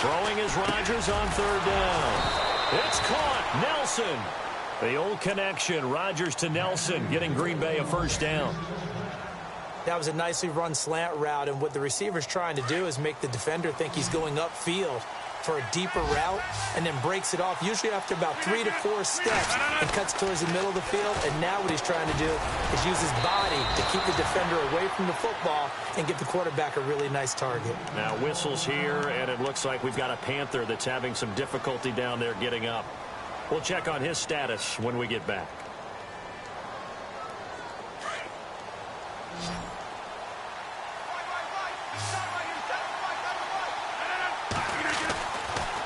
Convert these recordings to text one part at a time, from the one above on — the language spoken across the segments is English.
Throwing is Rodgers on third down. It's caught. Nelson. The old connection. Rodgers to Nelson, getting Green Bay a first down. That was a nicely run slant route, and what the receiver's trying to do is make the defender think he's going upfield for a deeper route, and then breaks it off, usually after about 3 to 4 steps, and cuts towards the middle of the field. And now what he's trying to do is use his body to keep the defender away from the football and give the quarterback a really nice target. Now whistles here, and it looks like we've got a Panther that's having some difficulty down there getting up. We'll check on his status when we get back.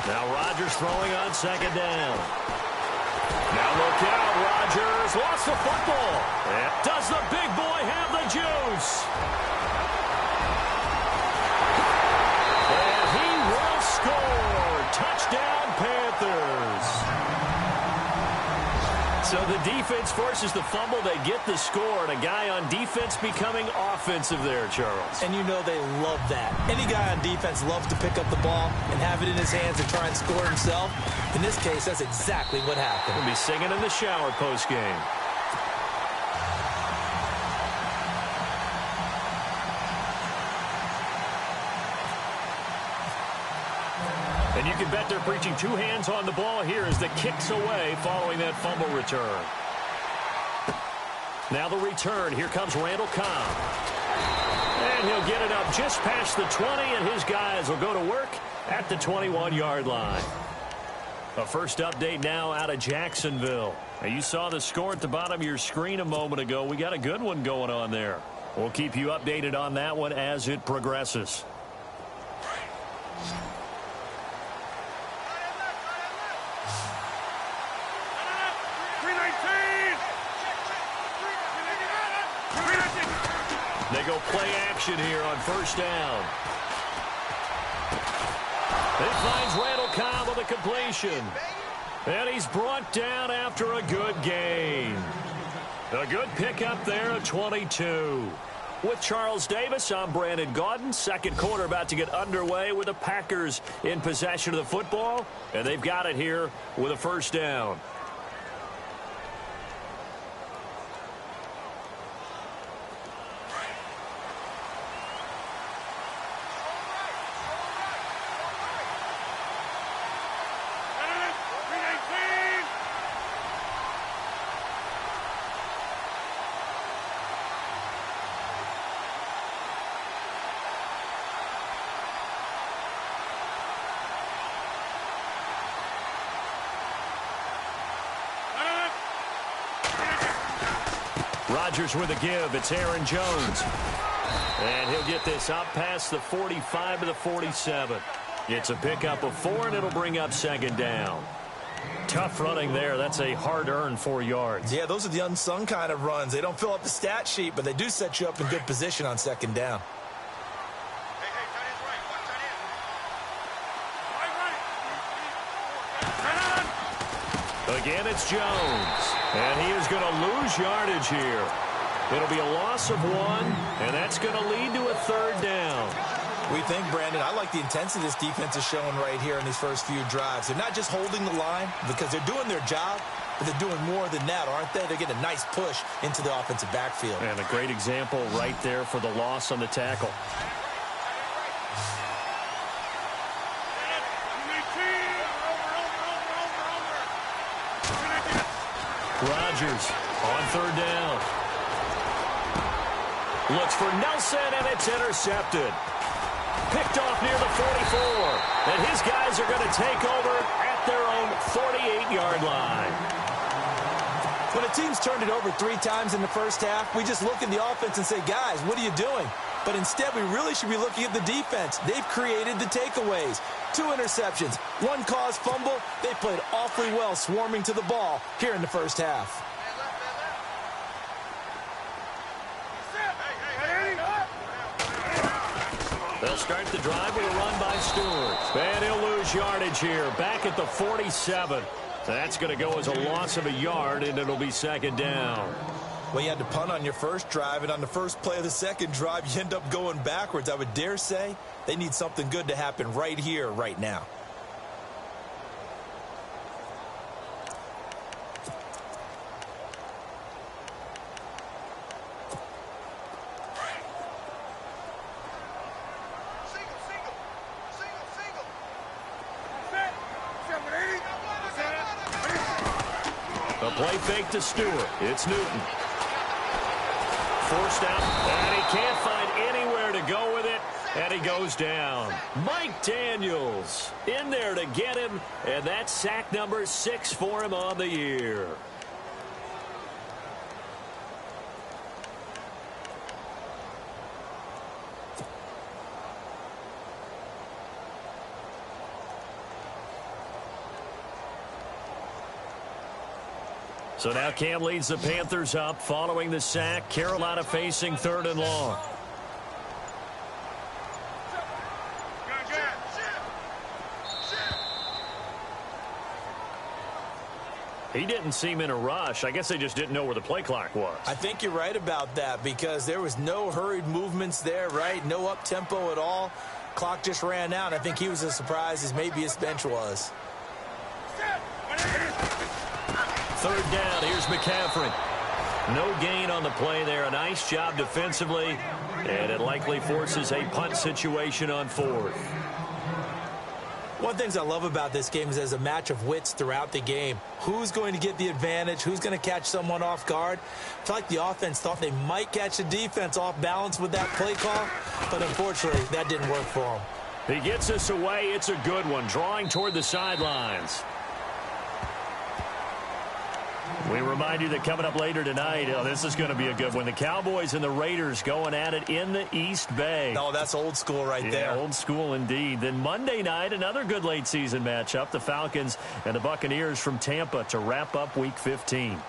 Now Rodgers throwing on second down. Now look out, Rodgers lost the football. Does the big boy have the juice? And he will score. Touchdown, Panthers. So the defense forces the fumble. They get the score, and a guy on defense becoming offensive there, Charles. And you know they love that. Any guy on defense loves to pick up the ball and have it in his hands and try and score himself. In this case, that's exactly what happened. We'll be singing in the shower post-game. And you can bet they're preaching two hands on the ball here as the kick's away following that fumble return. Now the return. Here comes Randall Cobb. And he'll get it up just past the 20, and his guys will go to work at the 21-yard line. A first update now out of Jacksonville. Now you saw the score at the bottom of your screen a moment ago. We got a good one going on there. We'll keep you updated on that one as it progresses. They go play action here on first down. It finds Randall Cobb with a completion. And he's brought down after a good gain. A good pickup there at 22. With Charles Davis, I'm Brandon Gaudin. Second quarter about to get underway with the Packers in possession of the football. And they've got it here with a first down. Rodgers with a give. It's Aaron Jones. And he'll get this up past the 45 to the 47. It's a pickup of 4, and it'll bring up second down. Tough running there. That's a hard-earned 4 yards. Yeah, those are the unsung kind of runs. They don't fill up the stat sheet, but they do set you up in good position on second down. Again, it's Jones. And he is going to lose yardage here. It'll be a loss of 1, and that's going to lead to a third down. We think, Brandon, I like the intensity this defense is showing right here in these first few drives. They're not just holding the line because they're doing their job, but they're doing more than that, aren't they? They're getting a nice push into the offensive backfield. And a great example right there for the loss on the tackle. Rodgers on third down. Looks for Nelson, and it's intercepted. Picked off near the 44. And his guys are going to take over at their own 48-yard line. When a team's turned it over 3 times in the first half, we just look at the offense and say, guys, what are you doing? But instead, we really should be looking at the defense. They've created the takeaways. 2 interceptions, 1 caused fumble. They played awfully well swarming to the ball here in the first half. They'll start the drive with a run by Stewart. And he'll lose yardage here, back at the 47. That's going to go as a loss of a yard, and it'll be second down. Well, you had to punt on your first drive, and on the first play of the second drive, you end up going backwards. I would dare say they need something good to happen right here, right now. A play fake to Stewart. It's Newton. Forced out, and he can't find anywhere to go with it, and he goes down. Mike Daniels in there to get him, and that's sack number 6 for him on the year. So now Cam leads the Panthers up following the sack. Carolina facing 3rd and long. He didn't seem in a rush. I guess they just didn't know where the play clock was. I think you're right about that because there was no hurried movements there, right? No up-tempo at all. Clock just ran out. I think he was as surprised as maybe his bench was. 3rd down. Here's McCaffrey. No gain on the play there. A nice job defensively, and it likely forces a punt situation on 4th. One of the things I love about this game is there's a match of wits throughout the game. Who's going to get the advantage? Who's going to catch someone off guard? I feel like the offense thought they might catch the defense off balance with that play call, but unfortunately, that didn't work for them. He gets us away. It's a good one, drawing toward the sidelines. We remind you that coming up later tonight, this is going to be a good one. The Cowboys and the Raiders going at it in the East Bay. Oh, that's old school right there. Old school indeed. Then Monday night, another good late season matchup. The Falcons and the Buccaneers from Tampa to wrap up Week 15.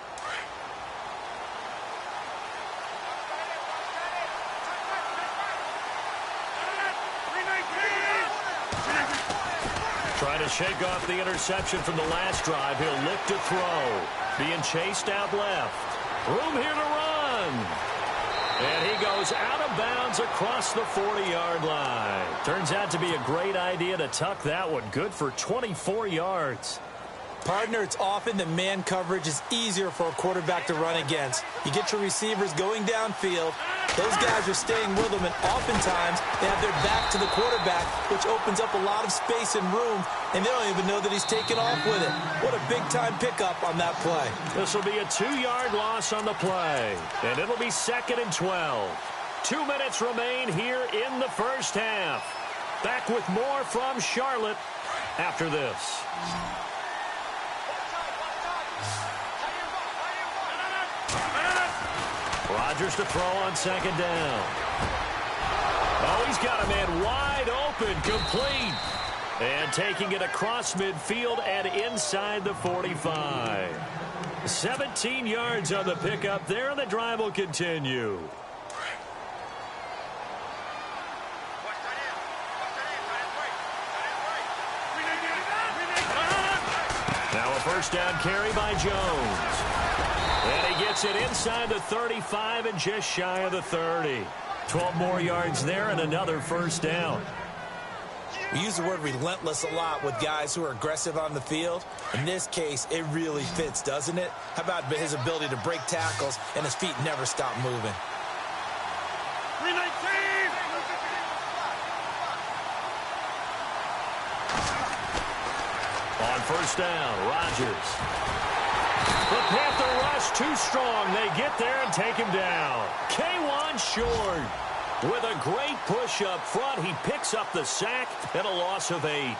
Trying to shake off the interception from the last drive. He'll look to throw. Being chased out left. Room here to run. And he goes out of bounds across the 40-yard line. Turns out to be a great idea to tuck that one. Good for 24 yards. Partner, it's often that man coverage is easier for a quarterback to run against. You get your receivers going downfield. Those guys are staying with them, and oftentimes they have their back to the quarterback, which opens up a lot of space and room, and they don't even know that he's taken off with it. What a big-time pickup on that play. This will be a 2-yard loss on the play, and it'll be 2nd and 12. 2 minutes remain here in the first half. Back with more from Charlotte after this. Rodgers to throw on 2nd down. Oh, he's got a man wide open, complete. And taking it across midfield and inside the 45. 17 yards on the pickup there, and the drive will continue. Now a first down carry by Jones. And he gets it inside the 35 and just shy of the 30. 12 more yards there and another first down. We use the word relentless a lot with guys who are aggressive on the field. In this case, it really fits, doesn't it? How about his ability to break tackles and his feet never stop moving? On first down, Rodgers. The Panther rush too strong. They get there and take him down. K1 short. With a great push up front, he picks up the sack and a loss of 8.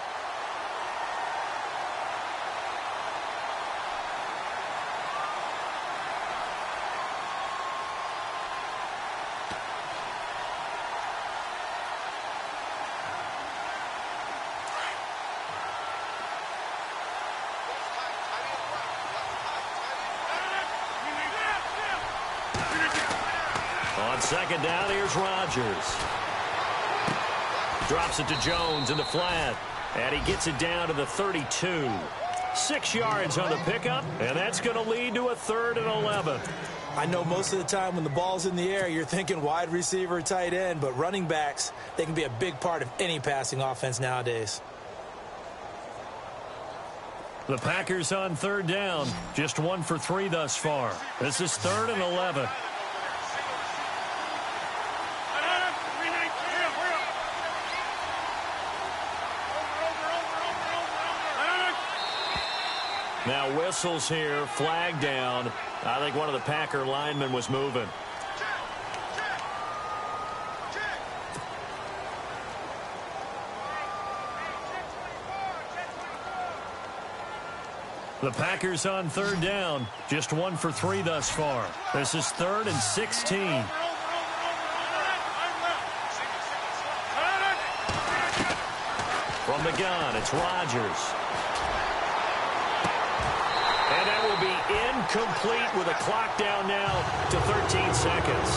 On second down, here's Rodgers. Drops it to Jones in the flat. And he gets it down to the 32. 6 yards on the pickup, and that's going to lead to a 3rd and 11. I know most of the time when the ball's in the air, you're thinking wide receiver, tight end, but running backs, they can be a big part of any passing offense nowadays. The Packers on 3rd down, just 1 for 3 thus far. This is 3rd and 11. Now whistles here, flag down. I think one of the Packer linemen was moving. The Packers on 3rd down, just 1 for 3 thus far. This is 3rd and 16. From the gun, it's Rodgers. And that will be incomplete with a clock down now to 13 seconds.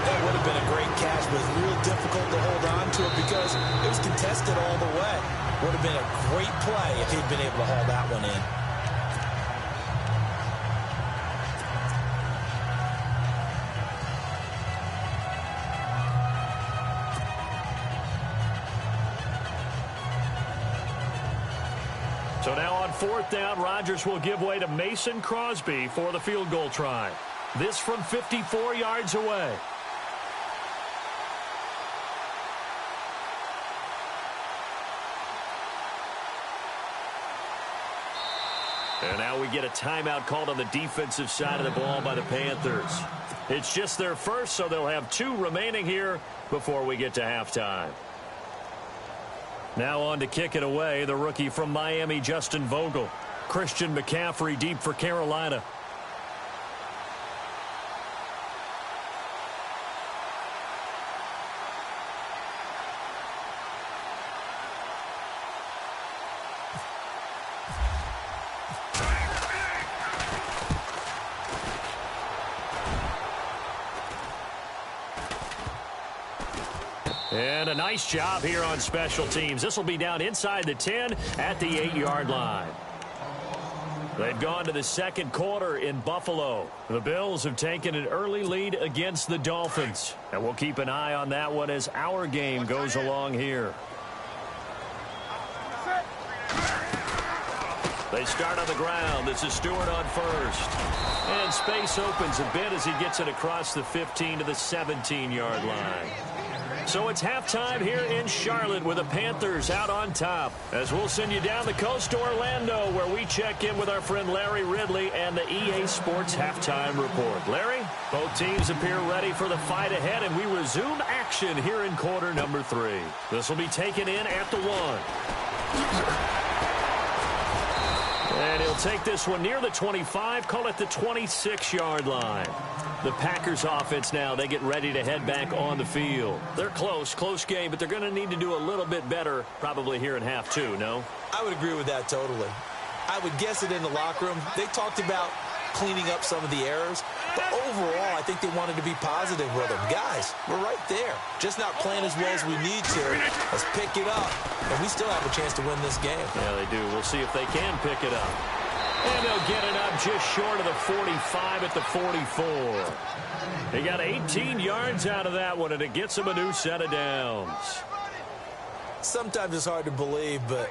That would have been a great catch, but it's real difficult to hold on to it because it was contested all the way. Would have been a great play if he'd been able to haul that one in. So now on 4th down, Rodgers will give way to Mason Crosby for the field goal try. This from 54 yards away. And now we get a timeout called on the defensive side of the ball by the Panthers. It's just their first, so they'll have 2 remaining here before we get to halftime. Now on to kick it away, the rookie from Miami, Justin Vogel. Christian McCaffrey deep for Carolina. And a nice job here on special teams. This will be down inside the 10 at the 8-yard line. They've gone to the 2nd quarter in Buffalo. The Bills have taken an early lead against the Dolphins. And we'll keep an eye on that one as our game goes along here. They start on the ground. This is Stewart on first. And space opens a bit as he gets it across the 15 to the 17-yard line. So it's halftime here in Charlotte with the Panthers out on top. As we'll send you down the coast to Orlando, where we check in with our friend Larry Ridley and the EA Sports Halftime Report. Larry, both teams appear ready for the fight ahead, and we resume action here in quarter number 3. This will be taken in at the 1. And he'll take this one near the 25, call it the 26-yard line. The Packers offense now, they get ready to head back on the field. They're close game, but they're going to need to do a little bit better probably here in half 2, no? I would agree with that totally. I would guess it in the locker room. They talked about cleaning up some of the errors, but overall, I think they wanted to be positive with them. Guys, we're right there. Just not playing as well as we need to. Let's pick it up, and we still have a chance to win this game. Yeah, they do. We'll see if they can pick it up. And they'll get it up just short of the 45 at the 44. They got 18 yards out of that one, and it gets them a new set of downs. Sometimes it's hard to believe, but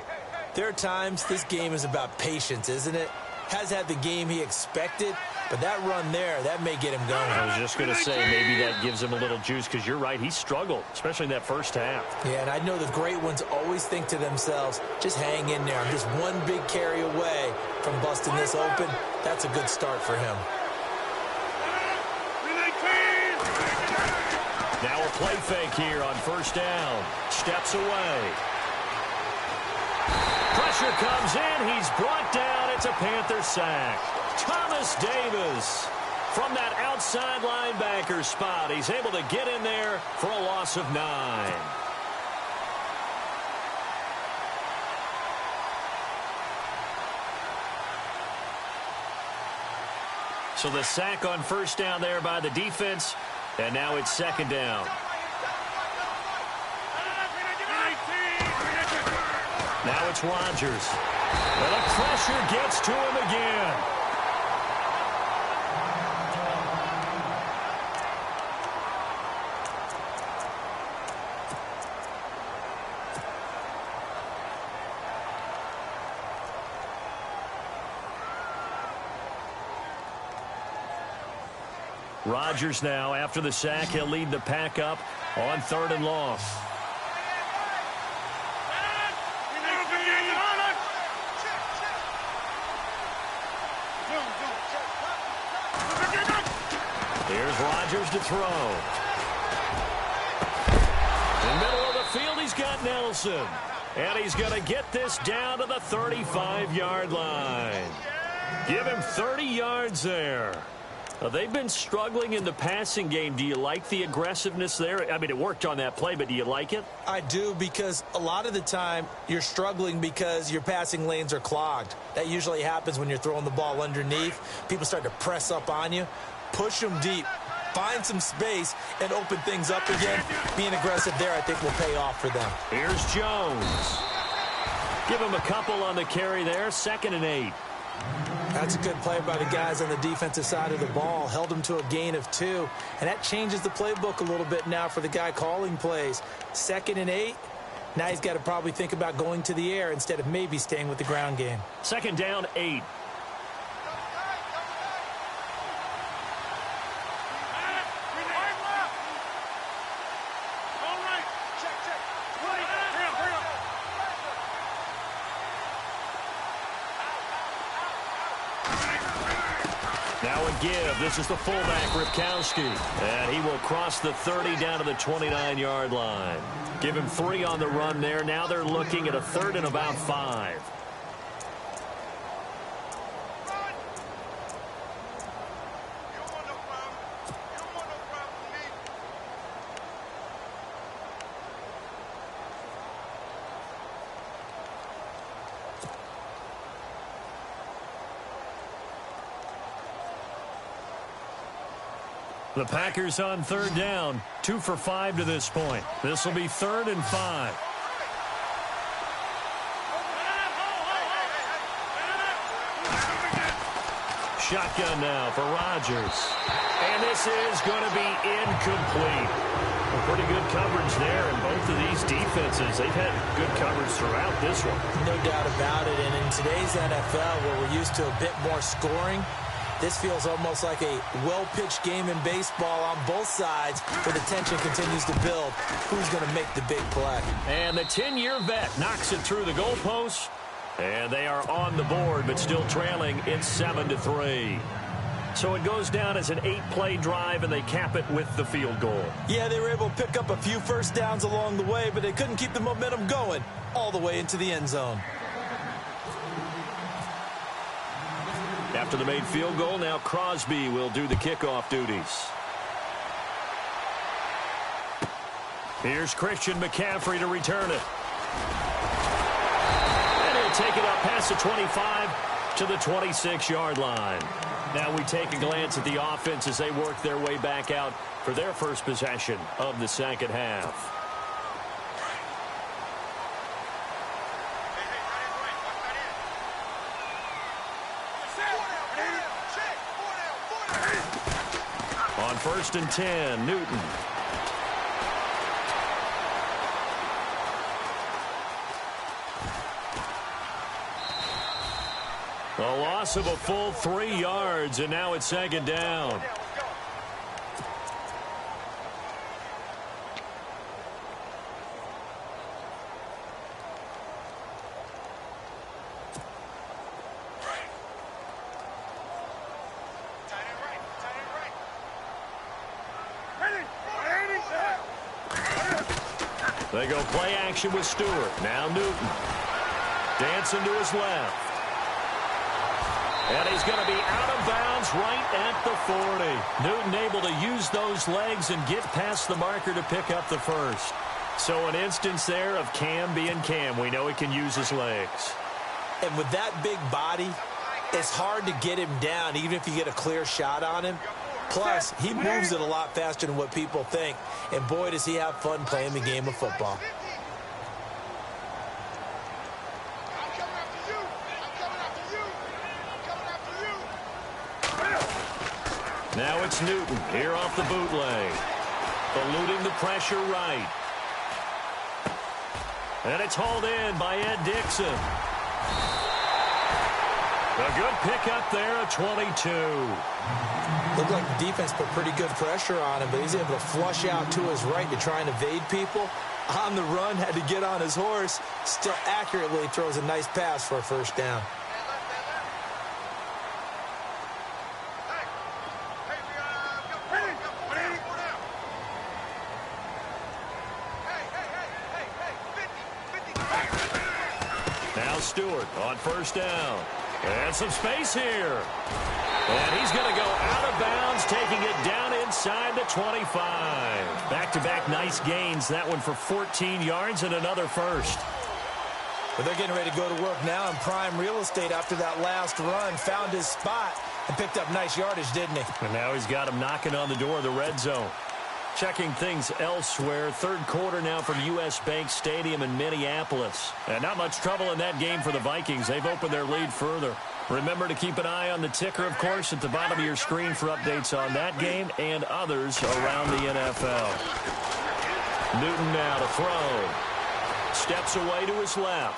there are times this game is about patience, isn't it? Has had the game he expected, but that run there, that may get him going. I was just going to say, maybe that gives him a little juice, because you're right, he struggled, especially in that first half. Yeah, and I know the great ones always think to themselves, just hang in there. I'm just one big carry away from busting this open. That's a good start for him. Now a play fake here on first down. Steps away. Pressure comes in. He's brought down. It's a Panther sack. Thomas Davis from that outside linebacker spot. He's able to get in there for a loss of 9. So the sack on first down there by the defense, and now it's second down. Now it's Rodgers. And the pressure gets to him again. Rodgers now, after the sack, he'll lead the pack up on 3rd and long. Here's Rodgers to throw. In the middle of the field, he's got Nelson. And he's going to get this down to the 35-yard line. Give him 30 yards there. They've been struggling in the passing game. Do you like the aggressiveness there? I mean, it worked on that play, but do you like it? I do, because a lot of the time you're struggling because your passing lanes are clogged. That usually happens when you're throwing the ball underneath. People start to press up on you. Push them deep. Find some space and open things up again. Being aggressive there, I think, will pay off for them. Here's Jones. Give him a couple on the carry there. 2nd and 8. That's a good play by the guys on the defensive side of the ball. Held him to a gain of 2. And that changes the playbook a little bit now for the guy calling plays. 2nd and 8. Now he's got to probably think about going to the air instead of maybe staying with the ground game. 2nd down, 8. Now a give. This is the fullback, Ripkowski. And he will cross the 30 down to the 29-yard line. Give him 3 on the run there. Now they're looking at a 3rd and about 5. The Packers on 3rd down, 2 for 5 to this point. This will be 3rd and 5. Shotgun now for Rodgers. And this is going to be incomplete. A pretty good coverage there in both of these defenses. They've had good coverage throughout this one. No doubt about it. And in today's NFL, where we're used to a bit more scoring, this feels almost like a well-pitched game in baseball on both sides, where the tension continues to build. Who's going to make the big play? And the 10-year vet knocks it through the goalpost. And they are on the board, but still trailing. It's 7-3. So it goes down as an 8-play drive, and they cap it with the field goal. Yeah, they were able to pick up a few first downs along the way, but they couldn't keep the momentum going all the way into the end zone. After the made field goal, now Crosby will do the kickoff duties. Here's Christian McCaffrey to return it. And he'll take it up past the 25 to the 26-yard line. Now we take a glance at the offense as they work their way back out for their first possession of the second half. On 1st and 10, Newton. A loss of a full 3 yards, and now it's 2nd down. They go play action with Stewart. Now Newton. Dancing to his left. And he's going to be out of bounds right at the 40. Newton able to use those legs and get past the marker to pick up the first. So an instance there of Cam being Cam. We know he can use his legs. And with that big body, it's hard to get him down, even if you get a clear shot on him. Plus, he moves it a lot faster than what people think. And boy, does he have fun playing the game of football. Now it's Newton here off the bootleg. Eluding the pressure right. And it's hauled in by Ed Dixon. A good pickup there, a 22. Looked like the defense put pretty good pressure on him, but he's able to flush out to his right to try and evade people. On the run, had to get on his horse. Still accurately throws a nice pass for a first down. Now Stewart on first down. And some space here. And he's going to go out of bounds, taking it down inside the 25. Back-to-back nice gains. That one for 14 yards and another first. But they're getting ready to go to work now in prime real estate after that last run. Found his spot and picked up nice yardage, didn't he? And now he's got him knocking on the door of the red zone. Checking things elsewhere. Third quarter now from U.S. Bank Stadium in Minneapolis. And not much trouble in that game for the Vikings. They've opened their lead further. Remember to keep an eye on the ticker, of course, at the bottom of your screen for updates on that game and others around the NFL. Newton now to throw. Steps away to his left.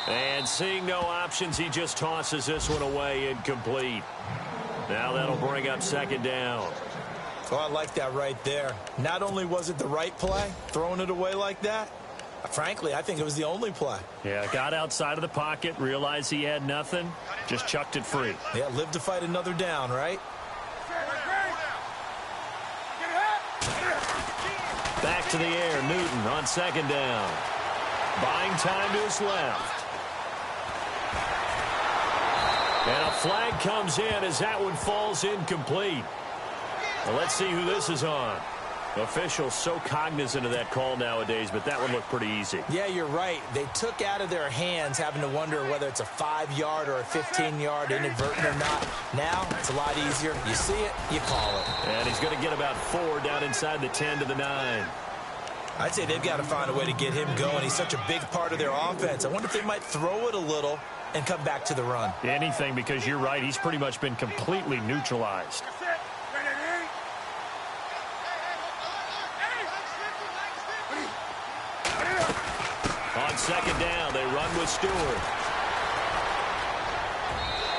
And seeing no options, he just tosses this one away, incomplete. Now that'll bring up second down. Oh, I like that right there. Not only was it the right play, throwing it away like that, frankly, I think it was the only play. Yeah, got outside of the pocket, realized he had nothing, just chucked it free. Yeah, live to fight another down, right? Back to the air, Newton on second down. Buying time to his left. And a flag comes in as that one falls incomplete. Well, let's see who this is on. Officials so cognizant of that call nowadays, but that one looked pretty easy. Yeah, you're right. They took out of their hands having to wonder whether it's a 5-yard or a 15-yard inadvertent or not. Now, it's a lot easier. You see it, you call it. And he's going to get about 4 down inside the 10 to the 9. I'd say they've got to find a way to get him going. He's such a big part of their offense. I wonder if they might throw it a little and come back to the run. Anything, because you're right. He's pretty much been completely neutralized. On second down, they run with Stewart.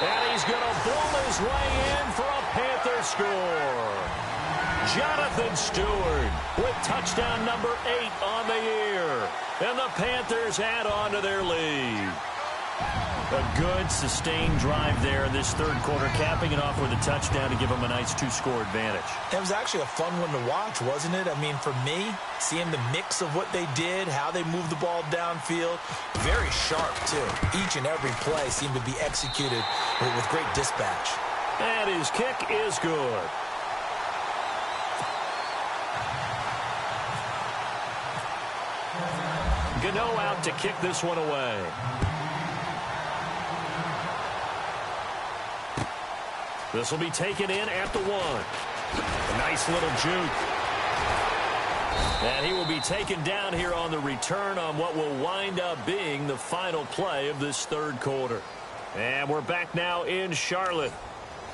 And he's going to bowl his way in for a Panther score. Jonathan Stewart with touchdown number 8 on the year. And the Panthers add on to their lead. A good, sustained drive there in this third quarter, capping it off with a touchdown to give them a nice 2-score advantage. It was actually a fun one to watch, wasn't it? I mean, for me, seeing the mix of what they did, how they moved the ball downfield, very sharp, too. Each and every play seemed to be executed with great dispatch. And his kick is good. Gano out to kick this one away. This will be taken in at the 1. A nice little juke. And he will be taken down here on the return on what will wind up being the final play of this third quarter. And we're back now in Charlotte.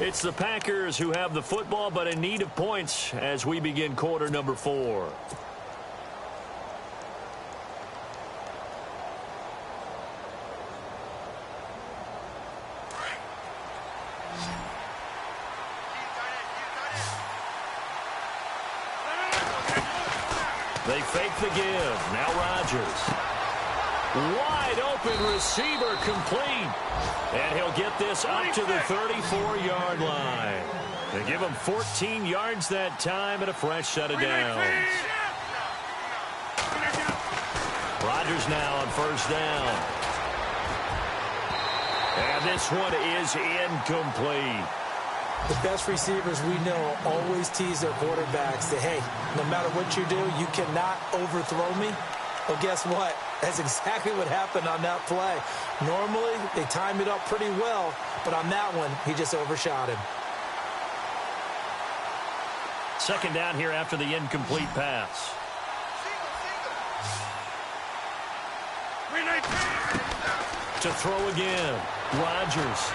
It's the Packers who have the football, but in need of points as we begin quarter number 4. They fake the give. Now Rodgers. Wide open receiver complete. And he'll get this up to the 34-yard line. They give him 14 yards that time and a fresh set of downs. Rodgers now on first down. And this one is incomplete. The best receivers we know always tease their quarterbacks that, hey, no matter what you do, you cannot overthrow me. Well, guess what? That's exactly what happened on that play. Normally, they time it up pretty well, but on that one, he just overshot him. Second down here after the incomplete pass. To throw again, Rodgers.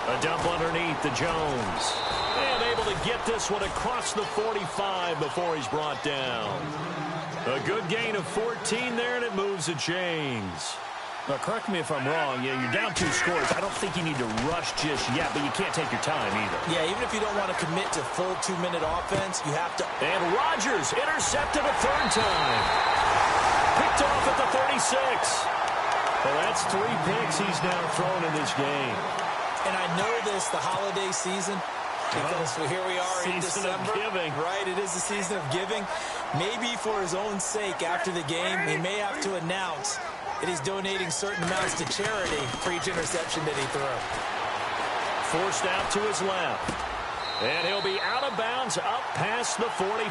A dump underneath to Jones. And able to get this one across the 45 before he's brought down. A good gain of 14 there, and it moves the chains. Now, correct me if I'm wrong. Yeah, you're down 2 scores. I don't think you need to rush just yet, but you can't take your time either. Yeah, even if you don't want to commit to full 2-minute offense, you have to. And Rodgers intercepted a 3rd time. Picked off at the 36. Well, that's 3 picks he's now thrown in this game. And I know this, the holiday season, because here we are in December. Season of giving. Right, it is the season of giving. Maybe for his own sake after the game, he may have to announce that he's donating certain amounts to charity for each interception that he threw. Forced out to his left. And he'll be out of bounds up past the 45.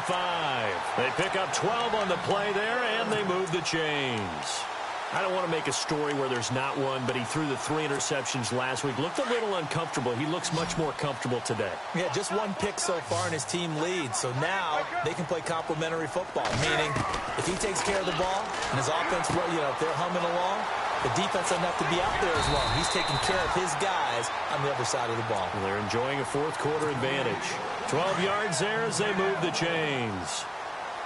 They pick up 12 on the play there, and they move the chains. I don't want to make a story where there's not one, but he threw the 3 interceptions last week. Looked a little uncomfortable. He looks much more comfortable today. Yeah, just 1 pick so far, and his team leads. So now they can play complementary football, meaning if he takes care of the ball and his offense, if they're humming along, the defense doesn't have to be out there as long. He's taking care of his guys on the other side of the ball. Well, they're enjoying a 4th quarter advantage. 12 yards there as they move the chains.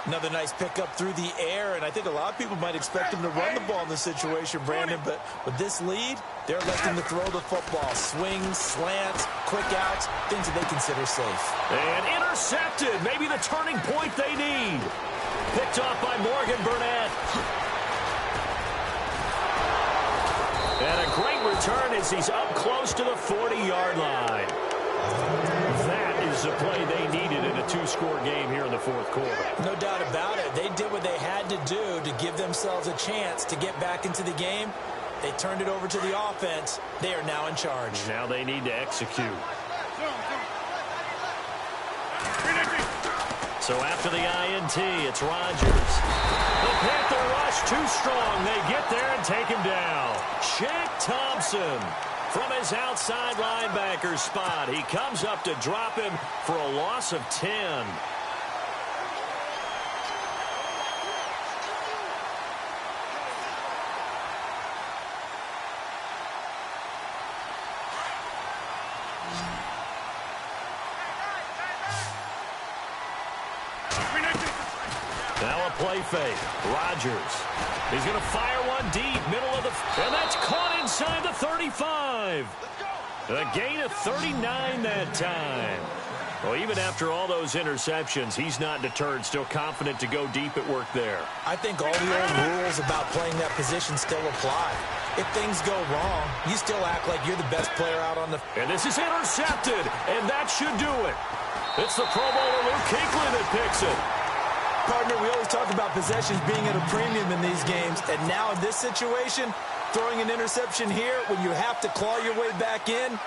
Another nice pickup through the air, and I think a lot of people might expect him to run the ball in this situation, Brandon, but with this lead, they're electing to throw the football. Swings, slants, quick outs, things that they consider safe. And intercepted, maybe the turning point they need. Picked off by Morgan Burnett. And a great return as he's up close to the 40-yard line. That is the play they needed in a 2-score game here in the 4th quarter. No doubt about it. They did what they had to do to give themselves a chance to get back into the game. They turned it over to the offense. They are now in charge. Now they need to execute. So after the INT, it's Rodgers. The Panther rush too strong. They get there and take him down. Shaq Thompson from his outside linebacker spot. He comes up to drop him for a loss of 10. Now a play fake. Rodgers. He's going to fire one deep, middle of the... And that's caught inside the 35. A gain of 39 that time. Well, even after all those interceptions, he's not deterred, still confident to go deep at work there. I think all the old rules about playing that position still apply. If things go wrong, you still act like you're the best player out on the... And this is intercepted, and that should do it. It's the Pro Bowler Luke Kuechly that picks it. Partner, we always talk about possessions being at a premium in these games, and now in this situation, throwing an interception here when you have to claw your way back in,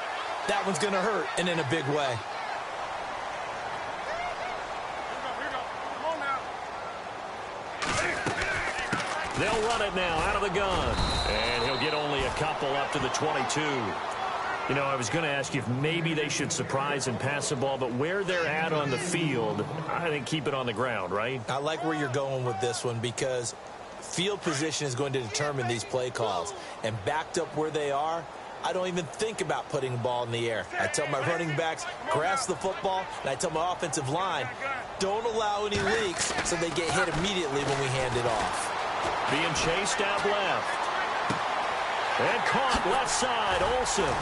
that one's going to hurt, and in a big way. They'll run it now out of the gun, and he'll get only a couple up to the 22. You know, I was going to ask you if maybe they should surprise and pass the ball, but where they're at on the field, I think keep it on the ground, right? I like where you're going with this one because field position is going to determine these play calls. And backed up where they are, I don't even think about putting the ball in the air. I tell my running backs, grasp the football, and I tell my offensive line, don't allow any leaks so they get hit immediately when we hand it off. Being chased out left. And caught left side, Olsen.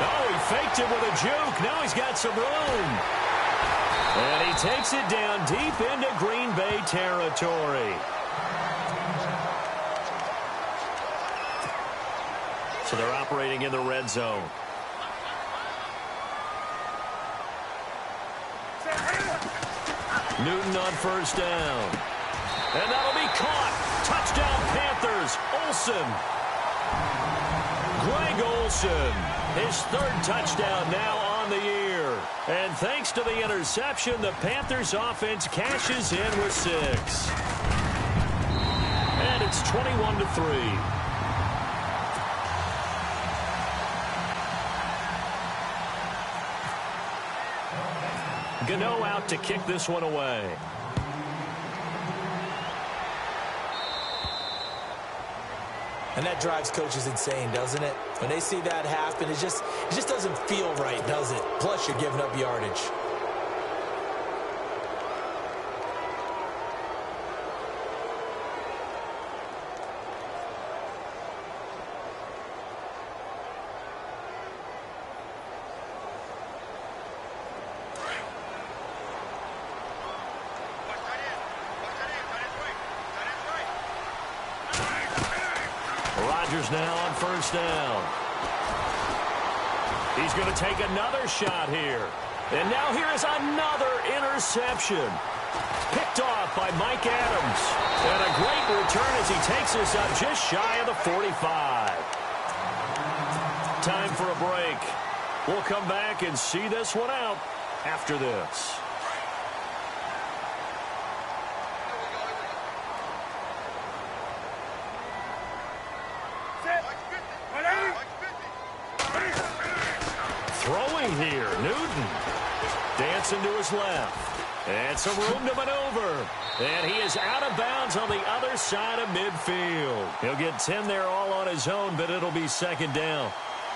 Oh, he faked it with a juke. Now he's got some room. And he takes it down deep into Green Bay territory. So they're operating in the red zone. Newton on first down. And that'll be caught. Touchdown Panthers. Olsen. Greg Olsen, his 3rd touchdown now on the year. And thanks to the interception, the Panthers offense cashes in with 6. And it's 21-3. Gano out to kick this one away. And that drives coaches insane, doesn't it? When they see that happen, it just doesn't feel right, does it? Plus, you're giving up yardage. Rodgers now on first down. He's going to take another shot here. And now here is another interception. Picked off by Mike Adams. And a great return as he takes us up just shy of the 45. Time for a break. We'll come back and see this one out after this. Throwing here, Newton. Dancing to his left. And some room to maneuver. And he is out of bounds on the other side of midfield. He'll get 10 there all on his own, but it'll be second down.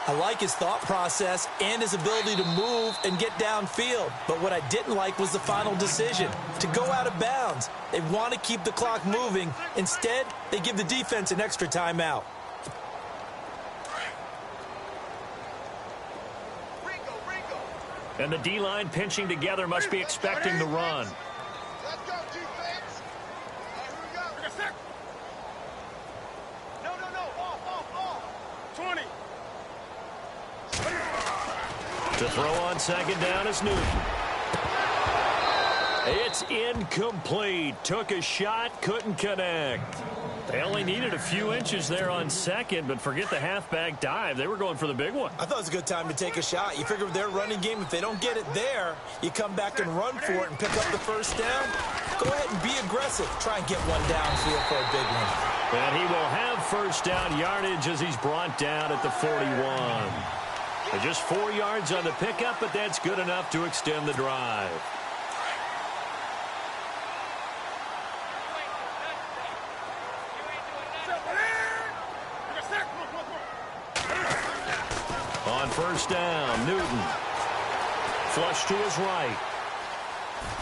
I like his thought process and his ability to move and get downfield. But what I didn't like was the final decision, to go out of bounds. They want to keep the clock moving. Instead, they give the defense an extra timeout. And the D-line pinching together must be expecting the run. Let's go, defense. Here we go. No. Off. 20. To throw on second down is Newton. It's incomplete. Took a shot, couldn't connect. They only needed a few inches there on second, but forget the halfback dive. They were going for the big one. I thought it was a good time to take a shot. You figure with their running game, if they don't get it there, you come back and run for it and pick up the first down. Go ahead and be aggressive. Try and get one downfield for a big one. And he will have first down yardage as he's brought down at the 41. And just 4 yards on the pickup, but that's good enough to extend the drive. On first down, Newton. Flush to his right.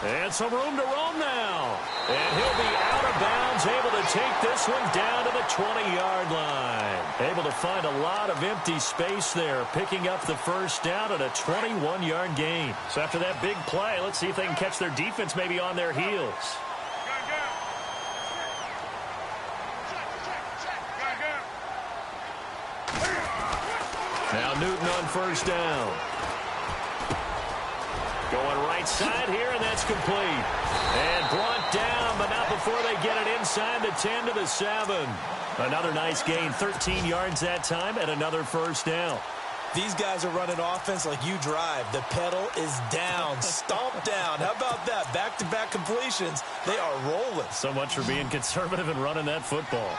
And some room to roam now. And he'll be out of bounds, able to take this one down to the 20-yard line. Able to find a lot of empty space there, picking up the first down at a 21-yard gain. So after that big play, let's see if they can catch their defense maybe on their heels. Now Newton on first down. Going right side here, and that's complete. And brought down, but not before they get it inside the 10 to the 7. Another nice gain, 13 yards that time, and another first down. These guys are running offense like you drive. The pedal is down, stomp down. How about that? Back-to-back completions. They are rolling. So much for being conservative and running that football.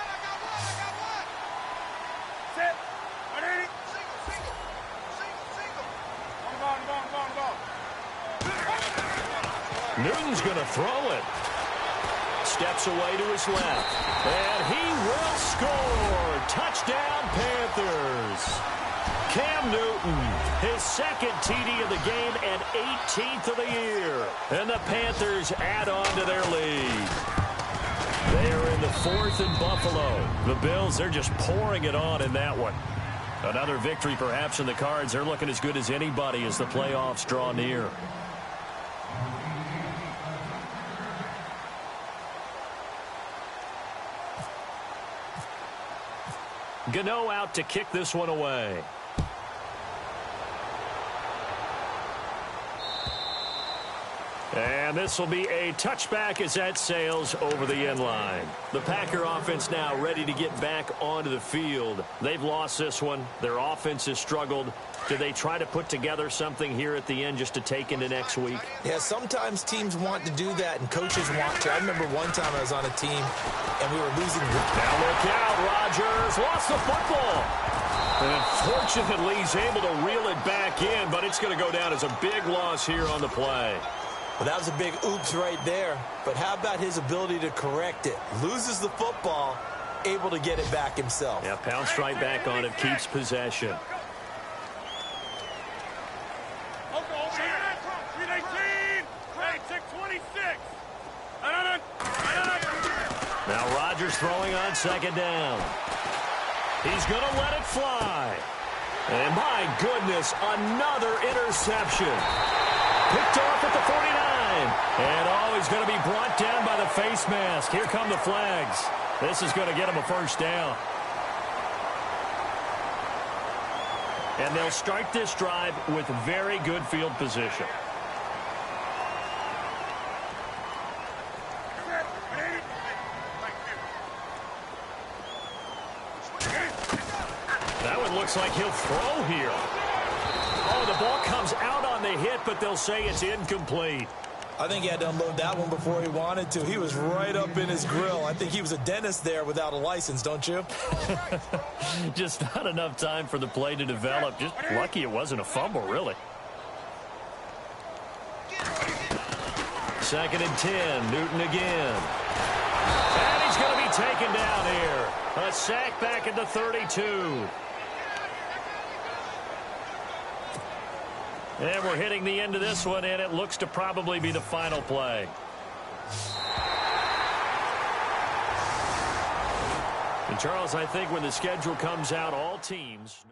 Newton's going to throw it. Steps away to his left. And he will score. Touchdown, Panthers. Cam Newton, his second TD of the game and 18th of the year. And the Panthers add on to their lead. They are in the 4th in Buffalo. The Bills, they're just pouring it on in that one. Another victory perhaps in the cards. They're looking as good as anybody as the playoffs draw near. Gano out to kick this one away. And this will be a touchback as that sails over the end line. The Packer offense now ready to get back onto the field. They've lost this one. Their offense has struggled. Do they try to put together something here at the end just to take into next week? Yeah, sometimes teams want to do that and coaches want to. I remember one time I was on a team and we were losing. Now look out, Rodgers lost the football. And unfortunately, he's able to reel it back in, but it's going to go down as a big loss here on the play. Well, that was a big oops right there. But how about his ability to correct it? Loses the football, able to get it back himself. Yeah, pounced right back on it, keeps possession. Now Rodgers throwing on second down. He's going to let it fly. And my goodness, another interception. Picked off at the 49. And oh, he's going to be brought down by the face mask. Here come the flags. This is going to get him a first down. And they'll start this drive with very good field position. That one looks like he'll throw here. Oh, the ball comes out on the hit, but they'll say it's incomplete. I think he had to unload that one before he wanted to. He was right up in his grill. I think he was a dentist there without a license, don't you? Just not enough time for the play to develop. Just lucky it wasn't a fumble, really. 2nd and 10. Newton again. And he's going to be taken down here. A sack back at the 32. And we're hitting the end of this one, and it looks to probably be the final play. And Charles, I think when the schedule comes out, all teams...